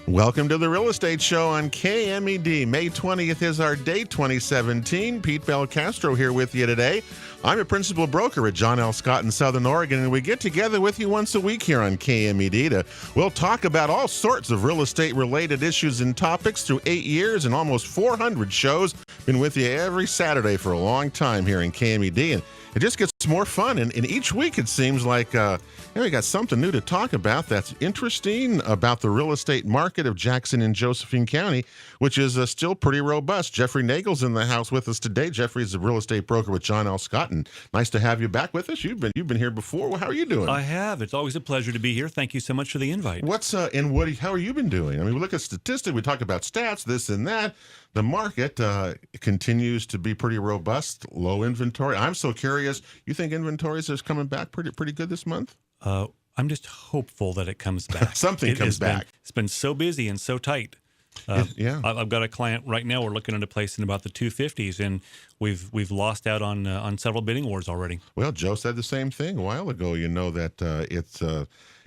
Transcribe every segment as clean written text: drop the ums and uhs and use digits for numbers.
Welcome to the Real Estate Show on KMED. May 20th is our date, 2017. Pete Belcastro here with you today. I'm a principal broker at John L. Scott in Southern Oregon, and we get together with you once a week here on KMED. We'll talk about all sorts of real estate-related issues and topics through 8 years and almost 400 shows. Been with you every Saturday for a long time here in KMED, and it just gets more fun. And each week it seems like we got something new to talk about that's interesting about the real estate market of Jackson and Josephine County, which is still pretty robust. Jeffrey Nagel's in the house with us today. Jeffrey's a real estate broker with John L. Scott, and nice to have you back with us. You've been here before. Well, how are you doing? I have. It's always a pleasure to be here. Thank you so much for the invite. How are you been doing? I mean, we look at statistics, we talk about stats, this and that. The market continues to be pretty robust, low inventory. I'm so curious. You think inventories is coming back pretty good this month? I'm just hopeful that it comes back. Something comes back. It's been so busy and so tight. Yeah. I've got a client right now. We're looking at a place in about the 250s, and we've lost out on several bidding wars already. Well, Joe said the same thing a while ago. You know that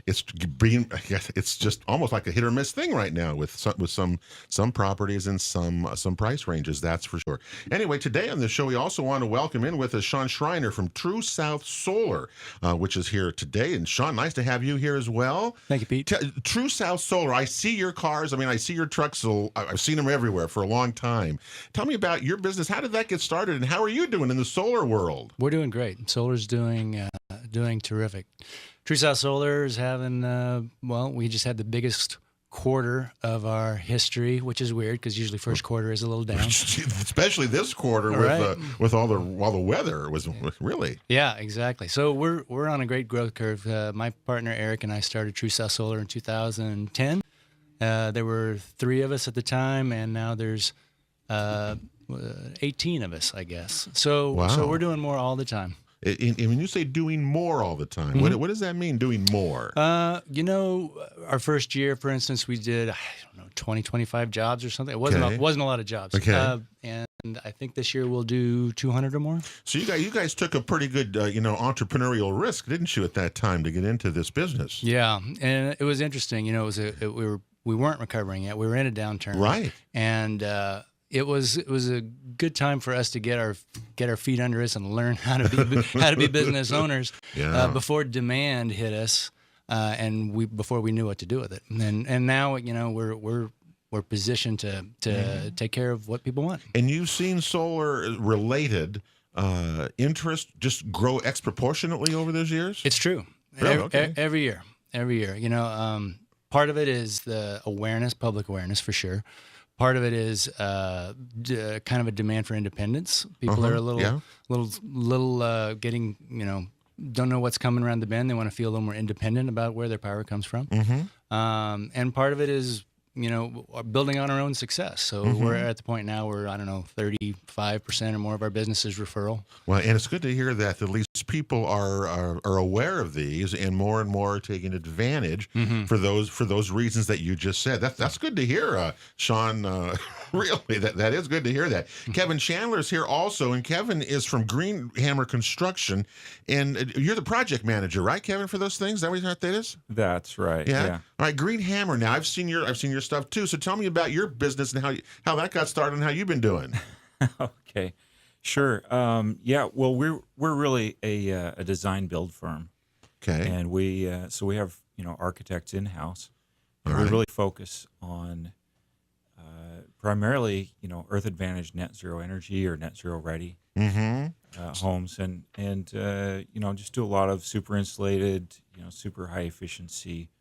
it's just almost like a hit or miss thing right now with some properties and some price ranges. That's for sure. Anyway, today on the show, we also want to welcome in with us Sean Schreiner from True South Solar, which is here today. And Sean, nice to have you here as well. Thank you, Pete. True South Solar. I see your cars. I mean, I see your trucks. So I've seen them everywhere for a long time. Tell me about your business. How did that get started, and how are you doing in the solar world? We're doing great. Solar's doing terrific. True South Solar is having, we just had the biggest quarter of our history, which is weird because usually first quarter is a little down. Especially this quarter with all the weather was really. Yeah, exactly. So we're on a great growth curve. My partner Eric and I started True South Solar in 2010. There were 3 of us at the time, and now there's 18 of us, I guess. So wow. So we're doing more all the time. And when you say doing more all the time, mm-hmm. what does that mean, doing more? Our first year, for instance, we did, 20, 25 jobs or something. It wasn't a lot of jobs. Okay. And I think this year we'll do 200 or more. So you guys took a pretty good, entrepreneurial risk, didn't you, at that time to get into this business? Yeah, and it was interesting. We weren't recovering yet. We were in a downturn. Right. And it was a good time for us to get our feet under us and learn how to be business owners before demand hit us, before we knew what to do with it. And now we're positioned to take care of what people want. And you've seen solar related interest just grow exproportionately over those years? It's true. Really? Okay. Every year. Part of it is the public awareness for sure. Part of it is kind of a demand for independence. People are a little getting, don't know what's coming around the bend. They want to feel a little more independent about where their power comes from. Mm-hmm. And part of it is, building on our own success. So we're at the point now where, 35% or more of our business is referral. Well, and it's good to hear that at least people are aware of these and more are taking advantage for those reasons that you just said. That's good to hear, Sean. Really, that is good to hear that. Kevin Chandler's here also, and Kevin is from Green Hammer Construction, and you're the project manager, right, Kevin, for those things? Is that what that is? That's right. Yeah. All right, Green Hammer. Now I've seen your stuff too. So tell me about your business and how that got started and how you've been doing. Okay, sure. Well, we're really a design build firm. Okay. And we have architects in house. All We right. really focus on primarily Earth Advantage net zero energy or net zero ready homes, and just do a lot of super insulated, super high efficiency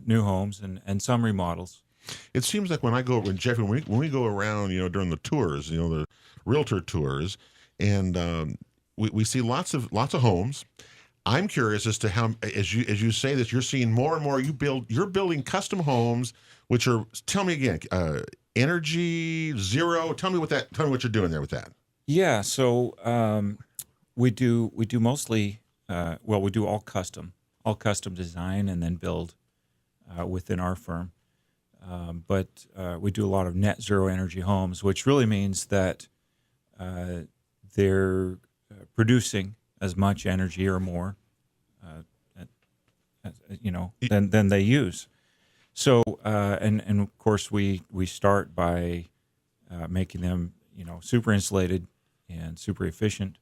new homes and some remodels. It seems like when we go around, during the tours, the realtor tours, and we see lots of homes. I'm curious as to how, as you say this, you're seeing more and more. You're building custom homes, which are. Tell me again, energy zero. Tell me what you're doing there with that. Yeah, so we do mostly. We do all custom design and then build within our firm. But we do a lot of net zero energy homes, which really means that they're producing as much energy or more, than they use. So, and of course, we start by making them, super insulated and super efficient,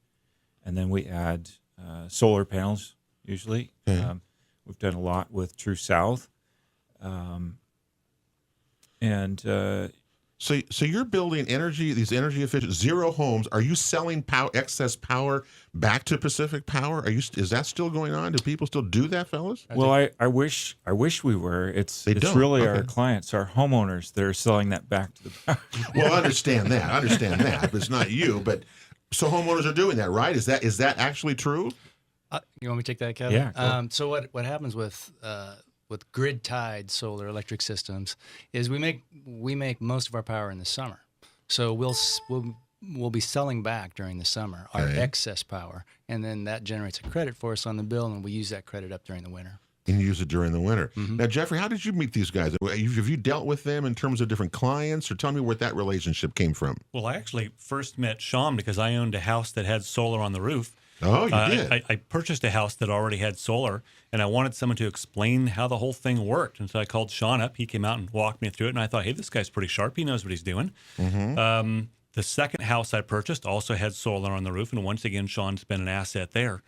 and then we add solar panels. Usually, we've done a lot with True South, and So you're building these energy efficient zero homes. Are you selling excess power back to Pacific Power? Is that still going on? Do people still do that, fellas? well, I wish we were. It's don't? really Okay. our clients, our homeowners, that are selling that back to the power. Well, I understand that. But it's not you. But so homeowners are doing that, right? Is that actually true? You want me to take that, Kevin? Yeah, go. So what happens with grid tied solar electric systems is we make most of our power in the summer. So we'll be selling back during the summer our excess power, and then that generates a credit for us on the bill, and we use that credit up during the winter. And use it during the winter. Mm-hmm. Now, Jeffrey, how did you meet these guys? Have you dealt with them in terms of different clients, or tell me where that relationship came from? Well, I actually first met Sean because I owned a house that had solar on the roof. Oh, you did? I purchased a house that already had solar, and I wanted someone to explain how the whole thing worked. And so I called Sean up. He came out and walked me through it, and I thought, hey, this guy's pretty sharp. He knows what he's doing. Mm-hmm. The second house I purchased also had solar on the roof, and once again, Sean's been an asset there.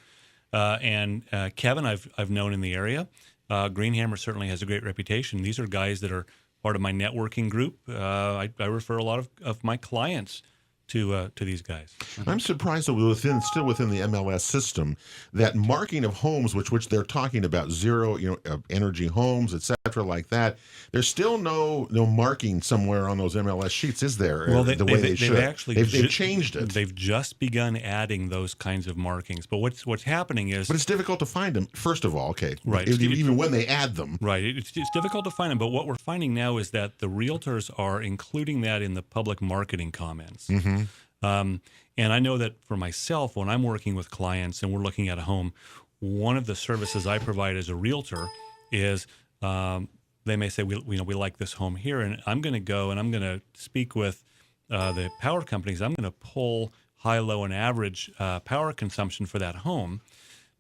And Kevin, I've known in the area. Greenhammer certainly has a great reputation. These are guys that are part of my networking group. I refer a lot of my clients to these guys. I'm surprised that still within the MLS system, that marking of homes, which they're talking about, zero, energy homes, et cetera, like that. There's still no marking somewhere on those MLS sheets, is there? Well, they should. They've changed it. They've just begun adding those kinds of markings. But what's happening is, But it's difficult to find them. First of all, okay, Right. Even when they add them, right, it's difficult to find them. But what we're finding now is that the realtors are including that in the public marketing comments. Mm-hmm. And I know that for myself, when I'm working with clients and we're looking at a home, one of the services I provide as a realtor is they may say, we like this home here, and I'm going to go and I'm going to speak with the power companies. I'm going to pull high, low, and average power consumption for that home,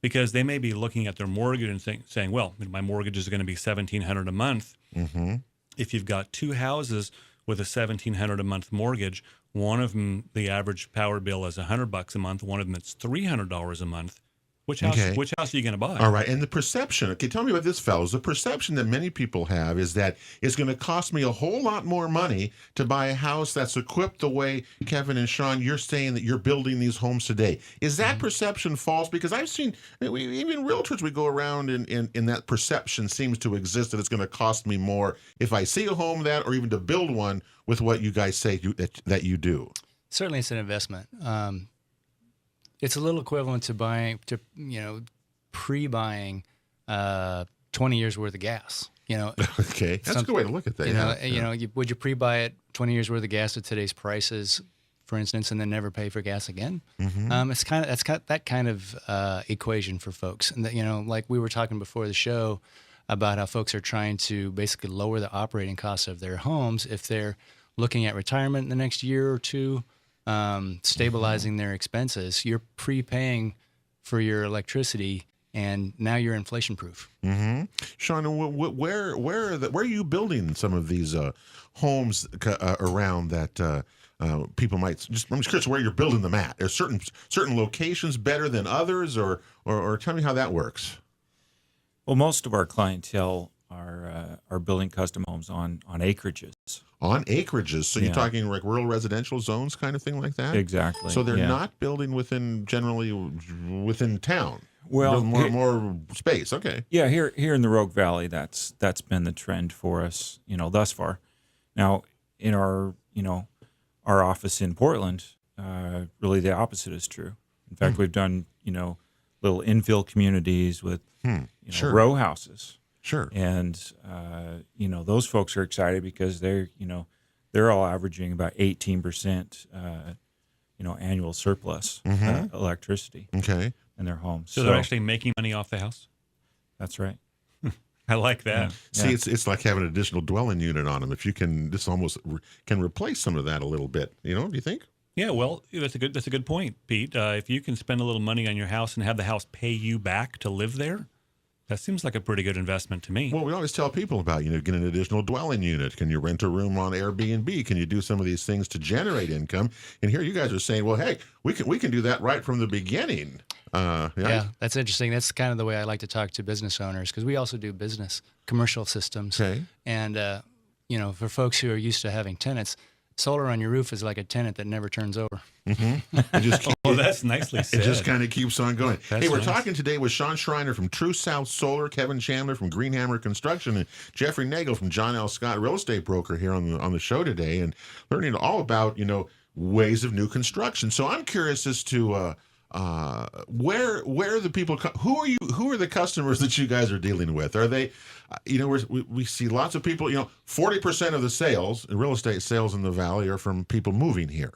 because they may be looking at their mortgage and saying, well, my mortgage is going to be $1,700 a month. Mm-hmm. If you've got two houses with a $1,700 a month mortgage, one of them, the average power bill is $100 a month. One of them, it's $300 a month. Which house are you going to buy? All right. And the perception, okay, tell me about this, fellas. The perception that many people have is that it's going to cost me a whole lot more money to buy a house that's equipped the way, Kevin and Sean, you're saying that you're building these homes today. Is that perception false? Because I've seen, even realtors, we go around and that perception seems to exist that it's going to cost me more if I see a home or even to build one with what you guys say that you do. Certainly, it's an investment. It's a little equivalent to pre-buying 20 years worth of gas. Okay, that's a good way to look at that. Would you pre-buy it 20 years worth of gas at today's prices, for instance, and then never pay for gas again? Mm-hmm. It's that kind of equation for folks, and like we were talking before the show about how folks are trying to basically lower the operating costs of their homes if they're looking at retirement in the next year or two. Stabilizing their expenses, you're prepaying for your electricity, and now you're inflation proof. Mm-hmm. Sean, where are you building some of these homes around that people might? I'm just curious where you're building them at. Are certain locations better than others, or tell me how that works? Well, most of our clientele are building custom homes on acreages. On acreages, so you're talking like rural residential zones, kind of thing like that. Exactly. So they're not building generally within town. Well, more space. Okay. Yeah, here in the Rogue Valley, that's been the trend for us, thus far. Now, in our office in Portland, really the opposite is true. In fact, we've done little infill communities with row houses. Sure. And those folks are excited because they're all averaging about 18% annual surplus electricity in their homes. So they're actually making money off the house? That's right. I like that. See, it's like having an additional dwelling unit on them. If you can, this almost can replace some of that a little bit. Do you think? Yeah, well, that's a good point, Pete. If you can spend a little money on your house and have the house pay you back to live there, That seems like a pretty good investment to me. Well, we always tell people about, get an additional dwelling unit. Can you rent a room on Airbnb? Can you do some of these things to generate income? And here you guys are saying, well, hey, we can do that right from the beginning. Yeah, that's interesting. That's kind of the way I like to talk to business owners, because we also do business commercial systems. Okay. And, for folks who are used to having tenants, solar on your roof is like a tenant that never turns over. Mm-hmm. That's nicely said. It just kind of keeps on going. That's hey, we're nice. talking today with Sean Schreiner from True South Solar, Kevin Chandler from Greenhammer Construction, and Jeffrey Nagel from John L. Scott Real Estate Broker here on the show today, and learning all about ways of new construction. So I'm curious as to where the people who are the customers that you guys are dealing with? Are they we see lots of people, 40% of the sales, real estate sales in the valley, are from people moving here.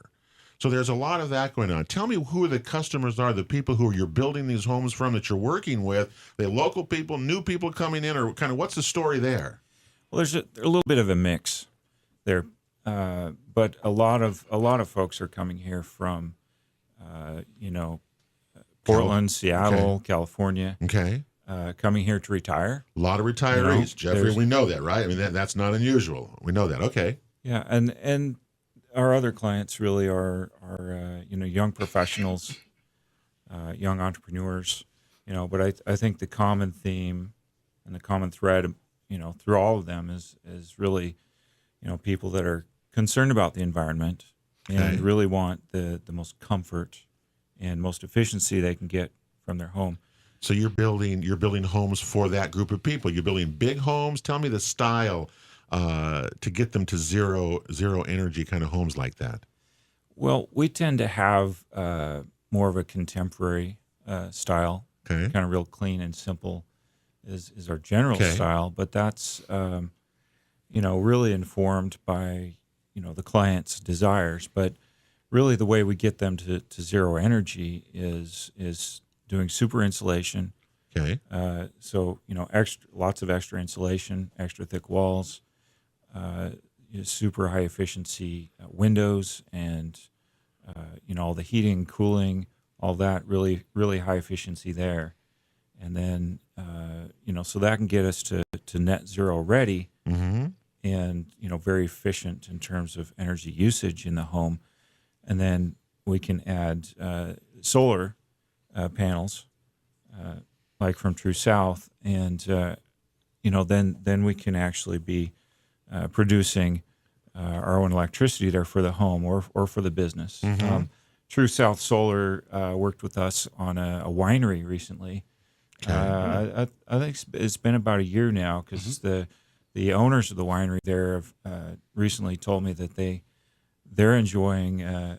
So there's a lot of that going on. Tell me who the customers are, the people who you're building these homes from that you're working with. They local people, new people coming in, or kind of what's the story there? Well, there's a little bit of a mix there, but a lot of folks are coming here from, Portland, Seattle, okay. California. Okay. Coming here to retire. A lot of retirees, Jeffrey. We know that, right? I mean, that's not unusual. We know that. Okay. Yeah, and our other clients really are young professionals, young entrepreneurs. But I think the common theme and the common thread, through all of them is really, people that are concerned about the environment and really want the most comfort and most efficiency they can get from their home. So you're building homes for that group of people. You're building big homes. Tell me the style to get them to zero energy kind of homes like that. Well, we tend to have more of a contemporary style, Okay. kind of real clean and simple is our general style. But that's really informed by the client's desires. But really, the way we get them to zero energy is doing super insulation. Okay. So lots of extra insulation, extra thick walls, super high efficiency windows, and all the heating, cooling, all that really really high efficiency there. And then so that can get us to net zero ready, Mm-hmm. and very efficient in terms of energy usage in the home. And then we can add solar panels, like from True South, and then we can actually be producing our own electricity there for the home or for the business. Mm-hmm. True South Solar worked with us on a winery recently. I think it's been about a year now, because the owners of the winery there have recently told me that they're enjoying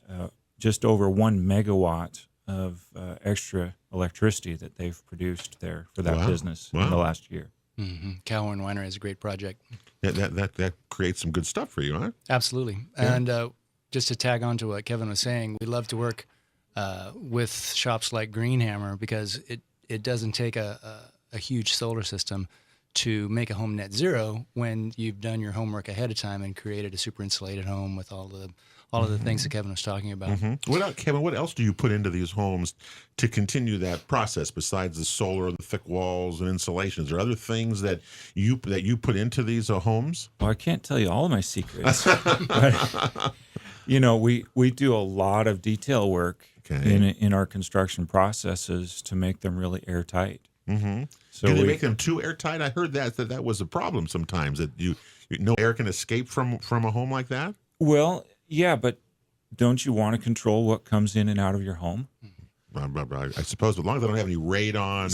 just over 1 megawatt of extra electricity that they've produced there for that business in the last year. Mm-hmm. Cowhorn Winery is a great project. That creates some good stuff for you, huh? Absolutely. Yeah. And just to tag on to what Kevin was saying, we love to work with shops like Greenhammer, because it doesn't take a huge solar system to make a home net zero when you've done your homework ahead of time and created a super insulated home with all of the things that Kevin was talking about. Mm-hmm. Kevin, what else do you put into these homes to continue that process besides the solar, the thick walls, and insulations? Are there other things that you put into these homes? Well, I can't tell you all of my secrets, but we do a lot of detail work in our construction processes to make them really airtight. Mm-hmm. So do they make them too airtight? I heard that was a problem sometimes, that no air can escape from a home like that. Well, yeah, but don't you want to control what comes in and out of your home? I suppose, as long as I don't have any radon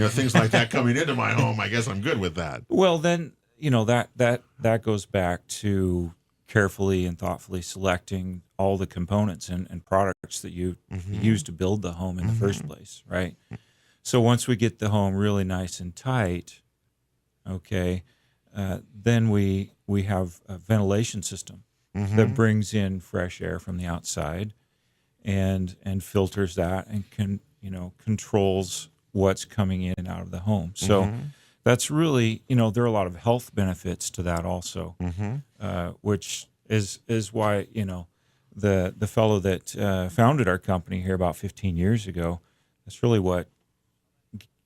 or things like that coming into my home, I guess I'm good with that. Well, then that goes back to carefully and thoughtfully selecting all the components and products that you use to build the home in the first place, right? So once we get the home really nice and tight, then we have a ventilation system that brings in fresh air from the outside and filters that and controls what's coming in and out of the home. So that's really, there are a lot of health benefits to that also, which is why, the fellow that founded our company here about 15 years ago, that's really what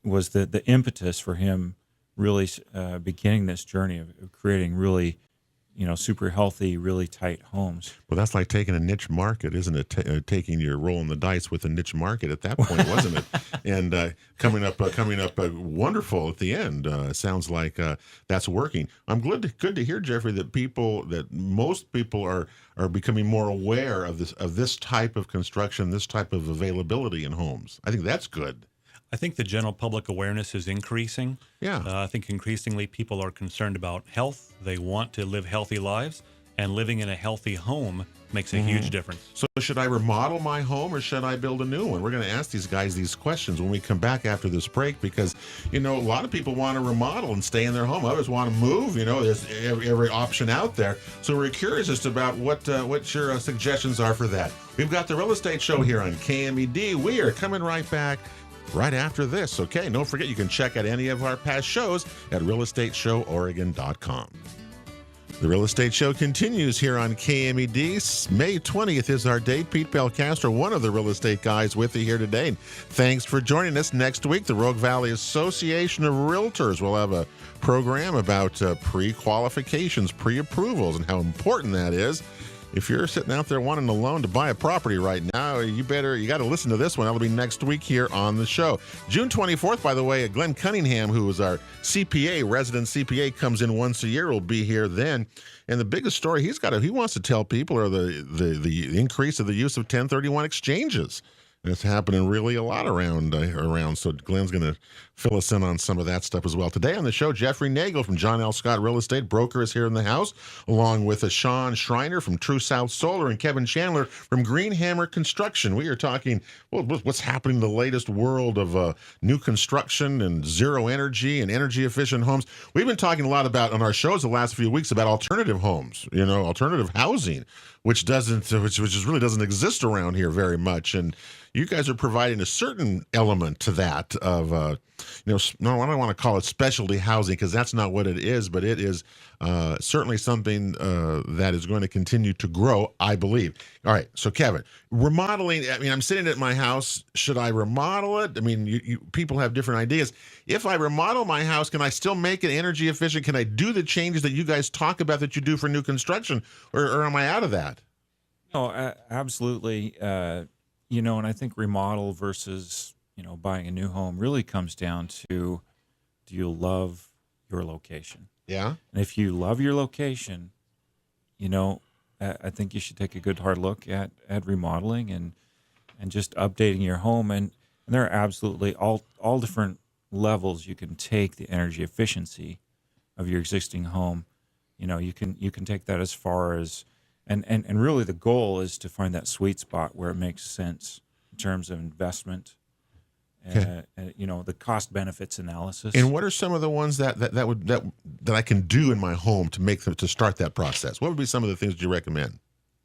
was the impetus for him really beginning this journey of creating really, super healthy, really tight homes. Well, that's like taking a niche market, isn't it? Taking your roll in the dice with a niche market at that point, wasn't it? And coming up wonderful at the end. Sounds like that's working. I'm good to hear, Jeffrey, that most people are becoming more aware of this type of construction, this type of availability in homes. I think that's good. I think the general public awareness is increasing. Yeah. I think increasingly people are concerned about health. They want to live healthy lives, and living in a healthy home makes a huge difference. So should I remodel my home or should I build a new one? We're going to ask these guys these questions when we come back after this break because, a lot of people want to remodel and stay in their home. Others want to move. There's every option out there. So we're curious as to about what your suggestions are for that. We've got the Real Estate Show here on KMED. We are coming right back right after this, okay? Don't forget you can check out any of our past shows at realestateshoworegon.com. The Real Estate Show continues here on KMED. May 20th is our date. Pete Belcastro, one of the real estate guys with you here today. Thanks for joining us. Next week, the Rogue Valley Association of Realtors will have a program about pre-qualifications, pre-approvals, and how important that is. If you're sitting out there wanting a loan to buy a property right now, you got to listen to this one. That'll be next week here on the show. June 24th, by the way, Glenn Cunningham, who is our CPA, resident CPA, comes in once a year, will be here then. And the biggest story he wants to tell people are the increase of the use of 1031 exchanges. And it's happening really a lot around. So Glenn's going to fill us in on some of that stuff as well. Today on the show, Jeffrey Nagel from John L. Scott Real Estate Broker is here in the house, along with Sean Schreiner from True South Solar and Kevin Chandler from Green Hammer Construction. We are talking what's happening in the latest world of new construction and zero energy and energy efficient homes. We've been talking a lot about on our shows the last few weeks about alternative homes, alternative housing, which really doesn't exist around here very much. And you guys are providing a certain element to that of, I don't want to call it specialty housing because that's not what it is, but it is certainly something that is going to continue to grow, I believe. All right, so Kevin, remodeling, I'm sitting at my house. Should I remodel it? People have different ideas. If I remodel my house, can I still make it energy efficient? Can I do the changes that you guys talk about that you do for new construction, or am I out of that? No, absolutely. And I think remodel versus, buying a new home really comes down to, do you love your location? Yeah. And if you love your location, I think you should take a good hard look at remodeling and just updating your home. And there are absolutely all different levels you can take the energy efficiency of your existing home. You can take that as far as and really the goal is to find that sweet spot where it makes sense in terms of investment, and the cost benefits analysis. And what are some of the ones that I can do in my home to start that process? What would be some of the things you recommend?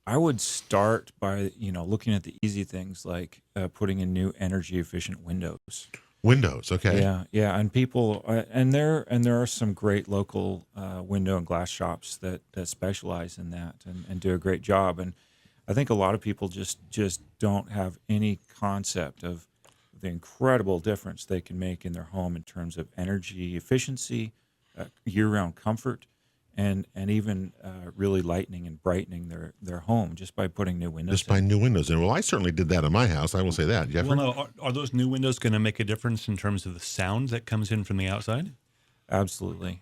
I would start by looking at the easy things like putting in new energy efficient windows. Windows, okay. Yeah, and people and there are some great local window and glass shops that specialize in that and do a great job. And I think a lot of people just don't have any concept of the incredible difference they can make in their home in terms of energy efficiency, year-round comfort, and even really lightening and brightening their home just by putting new windows. Just by new windows. And I certainly did that in my house. I will say that. Jeffrey? Well, no, are those new windows going to make a difference in terms of the sound that comes in from the outside? Absolutely.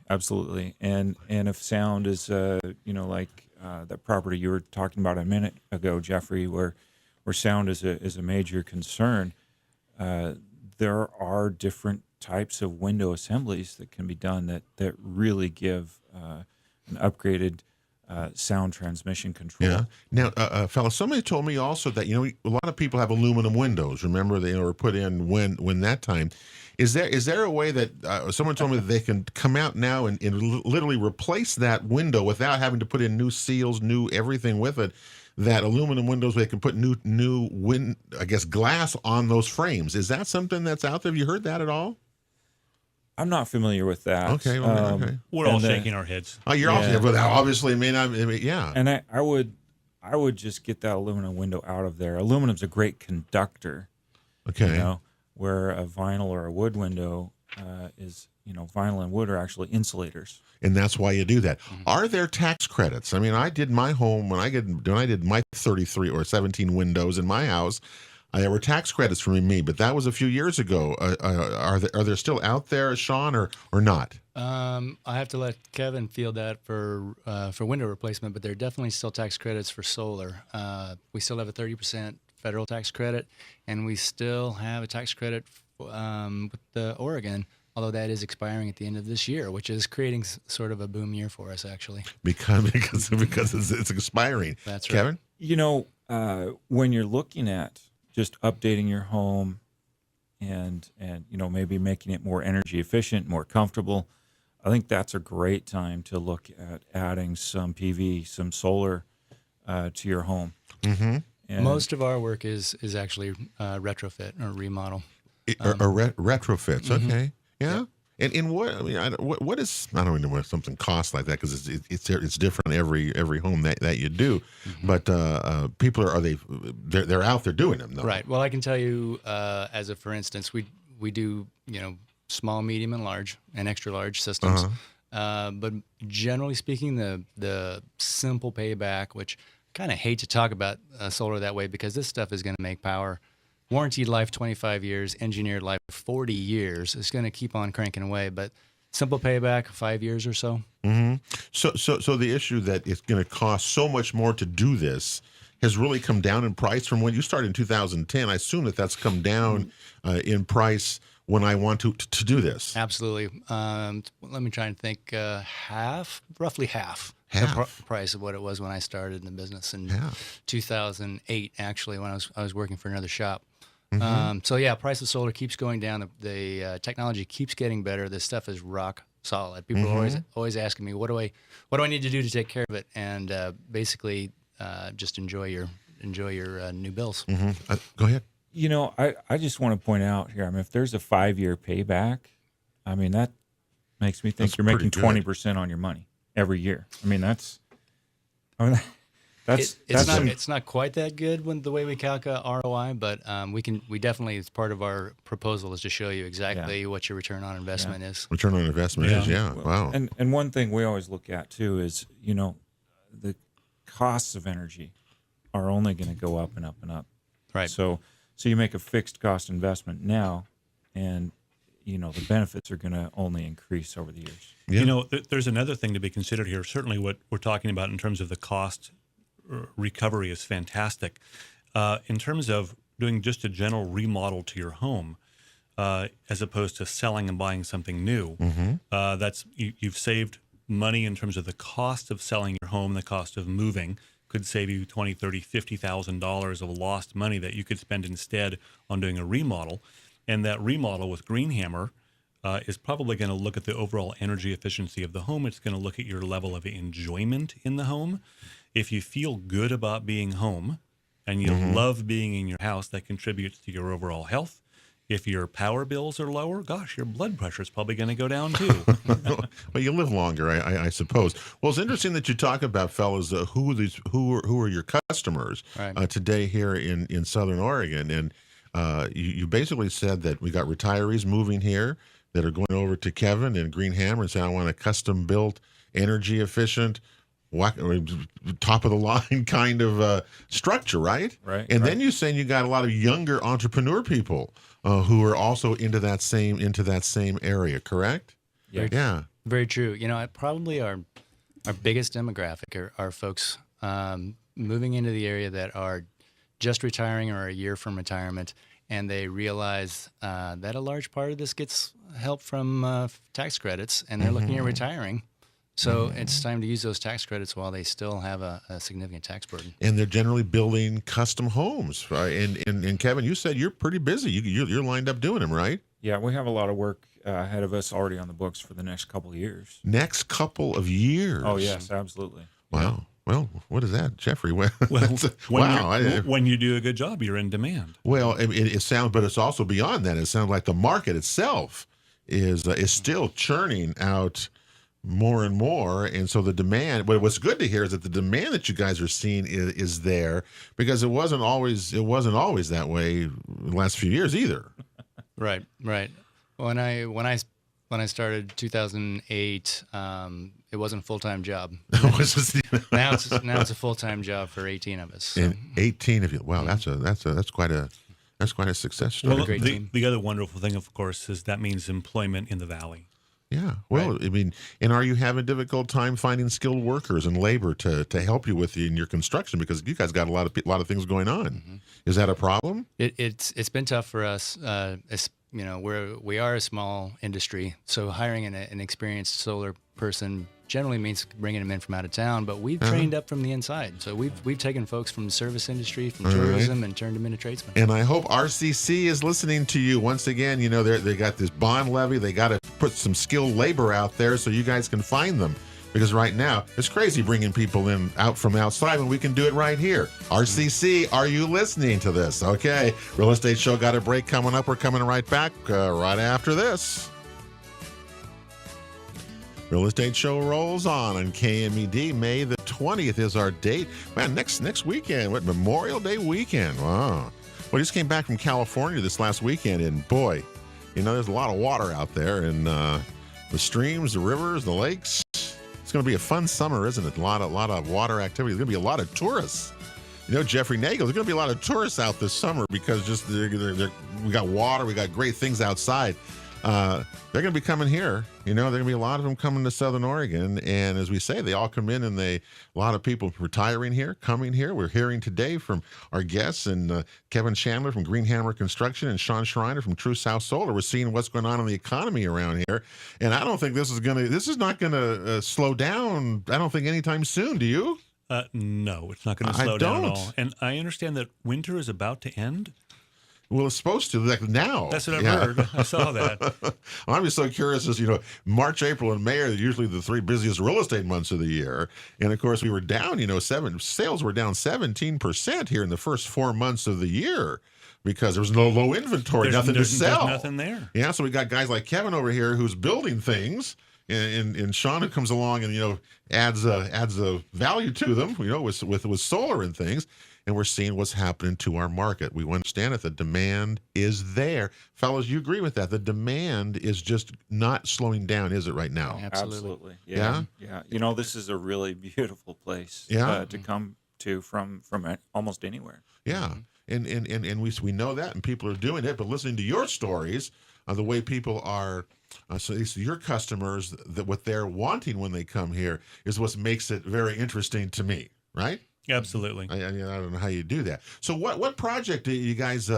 And if sound is like that property you were talking about a minute ago, Jeffrey, where sound is a major concern, there are different types of window assemblies that can be done that really give an upgraded sound transmission control. Yeah. Now, fellas, somebody told me also that a lot of people have aluminum windows. Remember, they were put in when that time. Is there a way that someone told me that they can come out now and literally replace that window without having to put in new seals, new everything with it? That aluminum windows, they can put new glass on those frames. Is that something that's out there? Have you heard that at all? I'm not familiar with that. Okay. Okay. We're all shaking our heads. Oh, you're all, but obviously it may not. Yeah. And I would just get that aluminum window out of there. Aluminum's a great conductor. Okay. where a vinyl or a wood window is, vinyl and wood are actually insulators. And that's why you do that. Are there tax credits? I mean, I did my home when I did my 33 or 17 windows in my house. There were tax credits for me, but that was a few years ago. Are there still out there, Sean, or not? I have to let Kevin field that for window replacement, but there are definitely still tax credits for solar. We still have a 30% federal tax credit, and we still have a tax credit with the Oregon, although that is expiring at the end of this year, which is creating sort of a boom year for us, actually. Because it's expiring. That's right. Kevin? When you're looking at just updating your home and maybe making it more energy efficient, more comfortable, I think that's a great time to look at adding some PV, some solar to your home. Mm-hmm. And most of our work is actually retrofit or remodel. Retrofits, mm-hmm. Okay, yeah. Yep. And in what I mean, what is, I don't even know what something costs like that, because it's different every home that you do. Mm-hmm. But people they're out there doing them though. Right. Well, I can tell you as a for instance, we do small, medium, and large and extra large systems. Uh-huh. But generally speaking, the simple payback, which I kind of hate to talk about solar that way, because this stuff is going to make power. Warranted life 25 years, engineered life 40 years. It's going to keep on cranking away, but simple payback 5 years or so. Mm-hmm. So the issue that it's going to cost so much more to do this has really come down in price from when you started in 2010. I assume that's come down in price when I want to do this. Absolutely. Let me try and think. Roughly half. The price of what it was when I started in the business in 2008, actually, when I was working for another shop. Mm-hmm. So yeah, price of solar keeps going down. The technology keeps getting better. This stuff is rock solid. People are always asking me, what do I need to do to take care of it? And basically, just enjoy your new bills. Mm-hmm. Go ahead. I just want to point out here, if there's a 5-year payback, that makes me think you're making 20% on your money every year. It's not quite that good when the way we calculate ROI, but we definitely, it's part of our proposal is to show you exactly what your return on investment is. Return on investment is, wow. And one thing we always look at too is, the costs of energy are only going to go up and up and up. Right. So you make a fixed cost investment now, and the benefits are going to only increase over the years. Yeah. There's another thing to be considered here. Certainly what we're talking about in terms of the cost recovery is fantastic. In terms of doing just a general remodel to your home, as opposed to selling and buying something new, you've saved money in terms of the cost of selling your home, the cost of moving could save you $20,000, $30,000, $50,000 of lost money that you could spend instead on doing a remodel. And that remodel with Greenhammer is probably going to look at the overall energy efficiency of the home. It's going to look at your level of enjoyment in the home. If you feel good about being home and you love being in your house, that contributes to your overall health. If your power bills are lower, gosh, your blood pressure is probably going to go down too. Well, you live longer, I suppose. Well, it's interesting that you talk about, fellas, who are your customers today here in Southern Oregon, and you basically said that we got retirees moving here that are going over to Kevin and Greenhammer and saying, I want a custom built, energy efficient, top of the line kind of structure, right? Right. And then you're saying you got a lot of younger entrepreneur people who are also into that same area, correct? Yeah. Very true. Probably our biggest demographic are folks moving into the area that are just retiring or a year from retirement, and they realize that a large part of this gets help from tax credits, and they're looking at retiring. So it's time to use those tax credits while they still have a significant tax burden. And they're generally building custom homes, right? And Kevin, you said you're pretty busy. You're lined up doing them, right? Yeah, we have a lot of work ahead of us already on the books for the next couple of years. Next couple of years? Oh, yes, absolutely. Wow. Well, what is that, Jeffrey? Wow. When you do a good job, you're in demand. Well, it sounds, but it's also beyond that. It sounds like the market itself is still churning out more and more, and so the demand. But what's good to hear is that the demand that you guys are seeing is there, because it wasn't always that way the last few years either. Right. When I started 2008, it wasn't a full-time job. Now it's a full-time job for 18 of us. So. And 18 of you. Wow, that's quite a success story. Well, great team. the other wonderful thing, of course, is that means employment in the valley. Yeah. Well, I mean, and are you having a difficult time finding skilled workers and labor to help you with in your construction, because you guys got a lot of things going on? Mm-hmm. Is that a problem? It's been tough for us. We are a small industry, so hiring an experienced solar person generally means bringing them in from out of town. But we've trained up from the inside, so we've taken folks from the service industry, from tourism, and turned them into tradesmen. And I hope RCC is listening to you once again. You know, they got this bond levy. They got to put some skilled labor out there so you guys can find them. Because right now, it's crazy bringing people in out from outside when we can do it right here. RCC, are you listening to this? Okay, Real Estate Show got a break coming up. We're coming right back right after this. Real Estate Show rolls on KMED. May the 20th is our date. Man, next weekend, Memorial Day weekend. Wow. Well, I just came back from California this last weekend, and boy, there's a lot of water out there, and the streams, the rivers, the lakes. It's going to be a fun summer, isn't it? A lot of water activity. There's going to be a lot of tourists. Jeffrey Nagel, there's going to be a lot of tourists out this summer because we got water, we got great things outside. They're going to be coming here. There are going to be a lot of them coming to Southern Oregon. And as we say, they all come in, and a lot of people retiring here, coming here. We're hearing today from our guests, and Kevin Chandler from Greenhammer Construction and Sean Schreiner from True South Solar. We're seeing what's going on in the economy around here. And I don't think this is not going to slow down, I don't think, anytime soon. Do you? No, it's not going to slow down at all. And I understand that winter is about to end. Well, it's supposed to, like now. That's what I've heard. I saw that. I'm just so curious as, March, April, and May are usually the three busiest real estate months of the year. And of course, we were down, sales were down 17% here in the first 4 months of the year because there was no low inventory, nothing to sell. There's nothing there. Yeah, so we got guys like Kevin over here who's building things, and Sean who comes along and, adds a value to them, with solar and things. And we're seeing what's happening to our market. We understand it. The demand is there. Fellas, you agree with that? The demand is just not slowing down, is it, right now? Absolutely. Yeah? Yeah. This is a really beautiful place to come to from almost anywhere. Yeah. And we know that, and people are doing it. But listening to your stories, the way people are, so your customers, that what they're wanting when they come here is what makes it very interesting to me, right? Absolutely. I don't know how you do that. So what project do you guys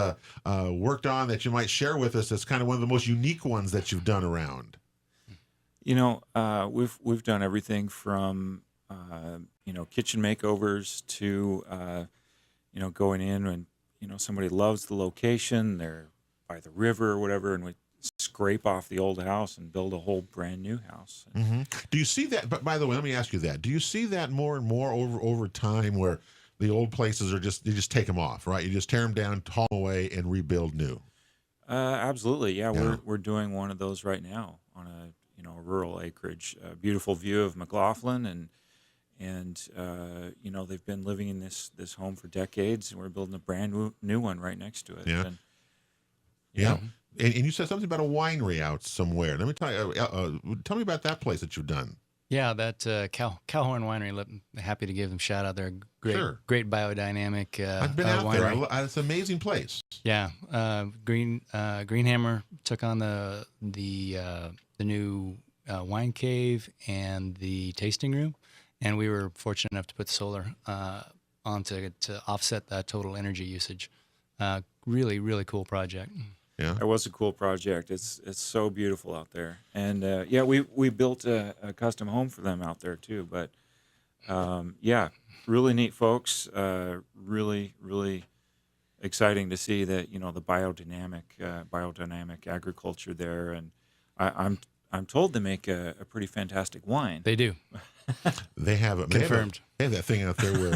worked on that you might share with us that's kind of one of the most unique ones that you've done around? We've done everything from kitchen makeovers to going in and somebody loves the location, they're by the river or whatever, and we scrape off the old house and build a whole brand new house. Mm-hmm. Do you see that? But by the way, let me ask you that. Do you see that more and more over time, where the old places are you just take them off, right? You just tear them down, haul them away, and rebuild new. Absolutely, yeah. We're doing one of those right now on a rural acreage, a beautiful view of McLaughlin, and they've been living in this home for decades, and we're building a brand new one right next to it. Yeah. Yeah. And you said something about a winery out somewhere. Let me tell me about that place that you've done. Yeah, that Calhorn Winery. Happy to give them a shout out there. Great biodynamic. I've been out winery. there. It's an amazing place. Yeah, Greenhammer took on the new wine cave and the tasting room, and we were fortunate enough to put solar on to offset that total energy usage. Really, really cool project. Yeah, it was a cool project. It's so beautiful out there, and we built a custom home for them out there too. But really neat folks. Really, really exciting to see that the biodynamic agriculture there, and I'm told they make a pretty fantastic wine. They do. They have it confirmed. They have that thing out there where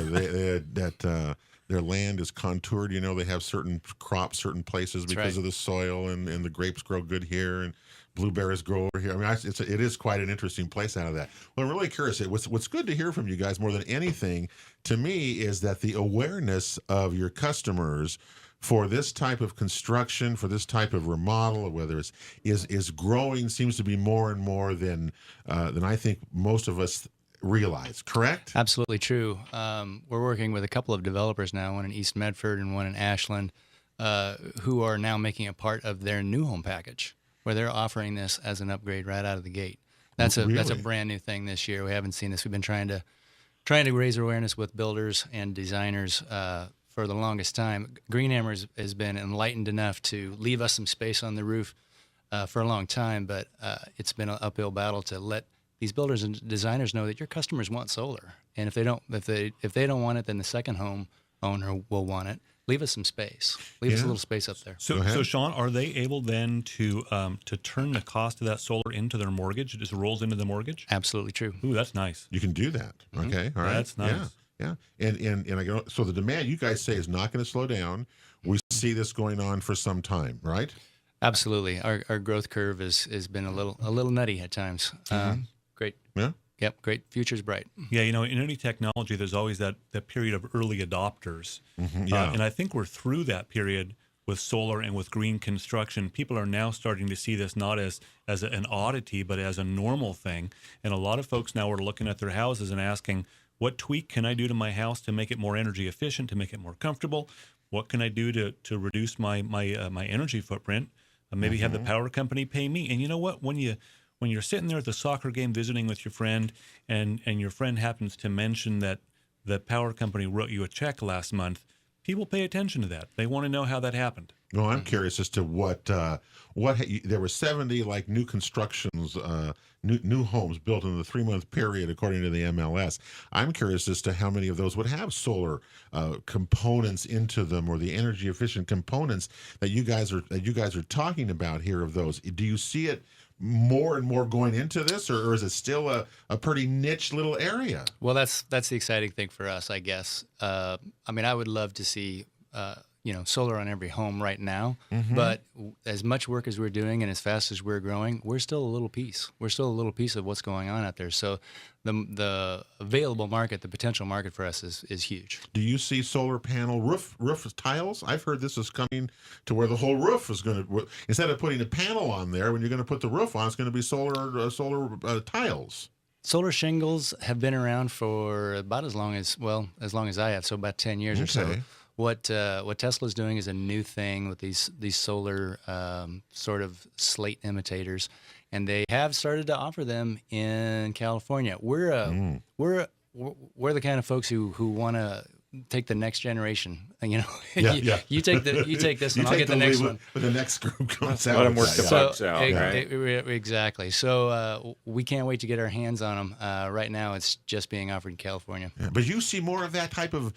their land is contoured. They have certain crops, certain places because of the soil, and the grapes grow good here, and blueberries grow over here. I mean, it is quite an interesting place out of that. Well, I'm really curious. What's good to hear from you guys more than anything, to me, is that the awareness of your customers for this type of construction, for this type of remodel, whether it's is growing, seems to be more and more than I think most of us realize. Correct? Absolutely true. We're working with a couple of developers now, one in East Medford and one in Ashland, who are now making it part of their new home package, where they're offering this as an upgrade right out of the gate. That's a brand new thing this year. We haven't seen this. We've been trying to raise awareness with builders and designers for the longest time. Greenhammer has been enlightened enough to leave us some space on the roof for a long time, but it's been an uphill battle to let these builders and designers know that your customers want solar, and if they don't want it, then the second home owner will want it. Leave us some space. Leave us a little space up there. So Sean, are they able then to turn the cost of that solar into their mortgage? It just rolls into the mortgage? Absolutely true. Ooh, that's nice. You can do that. Okay, all right. That's nice. Yeah. And I go, so the demand you guys say is not going to slow down. We see this going on for some time, right? Absolutely. Our growth curve has been a little nutty at times. Great. Yeah. Yep. Great. Future's bright. Yeah, in any technology, there's always that period of early adopters. And I think we're through that period with solar and with green construction. People are now starting to see this not as an oddity, but as a normal thing. And a lot of folks now are looking at their houses and asking, what tweak can I do to my house to make it more energy efficient, to make it more comfortable? What can I do to reduce my energy footprint? Maybe have the power company pay me. And you know what? When you're sitting there at the soccer game visiting with your friend, and your friend happens to mention that the power company wrote you a check last month, people pay attention to that. They want to know how that happened. No, I'm curious as to what there were 70 like new constructions, new homes built in the 3-month period, according to the MLS. I'm curious as to how many of those would have solar components into them, or the energy efficient components that you guys are talking about here. Of those, do you see it more and more going into this, or is it still a pretty niche little area? Well, that's the exciting thing for us, I guess. I mean, I would love to see solar on every home right now, but as much work as we're doing and as fast as we're growing, we're still a little piece. We're still a little piece of what's going on out there. So the available market, the potential market for us is huge. Do you see solar panel roof tiles? I've heard this is coming to where the whole roof is going to, instead of putting a panel on there, when you're going to put the roof on, it's going to be solar tiles. Solar shingles have been around for about as long as I have, so about 10 years or so. What Tesla's doing is a new thing with these solar sort of slate imitators, and they have started to offer them in California. We're the kind of folks who want to take the next generation. You take this one, I'll get the next one. But the next group comes out. Let them work the bugs out. Exactly. So we can't wait to get our hands on them. Right now, it's just being offered in California. Yeah, but you see more of that type of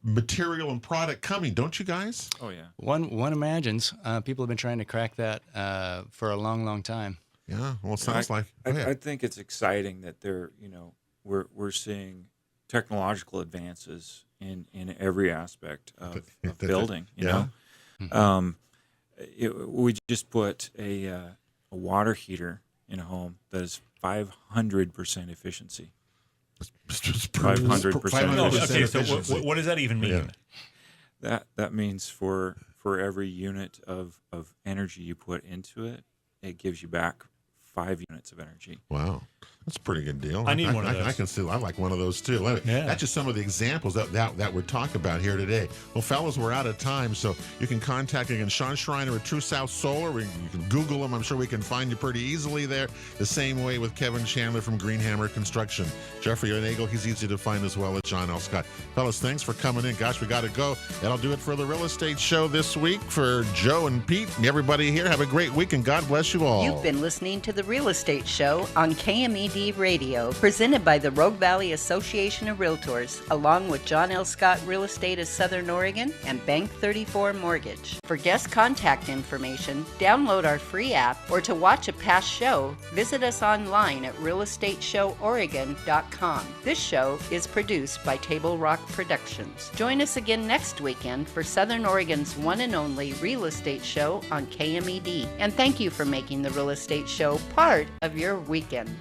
material and product coming, don't you guys? Oh yeah. One imagines. People have been trying to crack that for a long, long time. Yeah. Well, it sounds like. I think it's exciting that we're seeing technological advances in every aspect of building. We just put a water heater in a home that is 500% efficiency. 500% Okay, so what does that even mean? Yeah. That means for every unit of energy you put into it, it gives you back 5 units of energy. Wow. That's a pretty good deal. I need one of those. I like one of those too. That's just some of the examples that we're talking about here today. Well, fellas, we're out of time, so you can contact again Sean Schreiner at True South Solar. You can Google him. I'm sure we can find you pretty easily there. The same way with Kevin Chandler from Greenhammer Construction. Jeffrey Nagel, he's easy to find as well as John L. Scott. Fellas, thanks for coming in. Gosh, we got to go. That'll do it for the Real Estate Show this week. For Joe and Pete and everybody here, have a great week, and God bless you all. You've been listening to the Real Estate Show on KMED Radio, presented by the Rogue Valley Association of Realtors, along with John L. Scott Real Estate of Southern Oregon and Bank 34 Mortgage. For guest contact information, download our free app, or to watch a past show, visit us online at realestateshowOregon.com. This show is produced by Table Rock Productions. Join us again next weekend for Southern Oregon's one and only Real Estate Show on KMED. And thank you for making the Real Estate Show part of your weekend.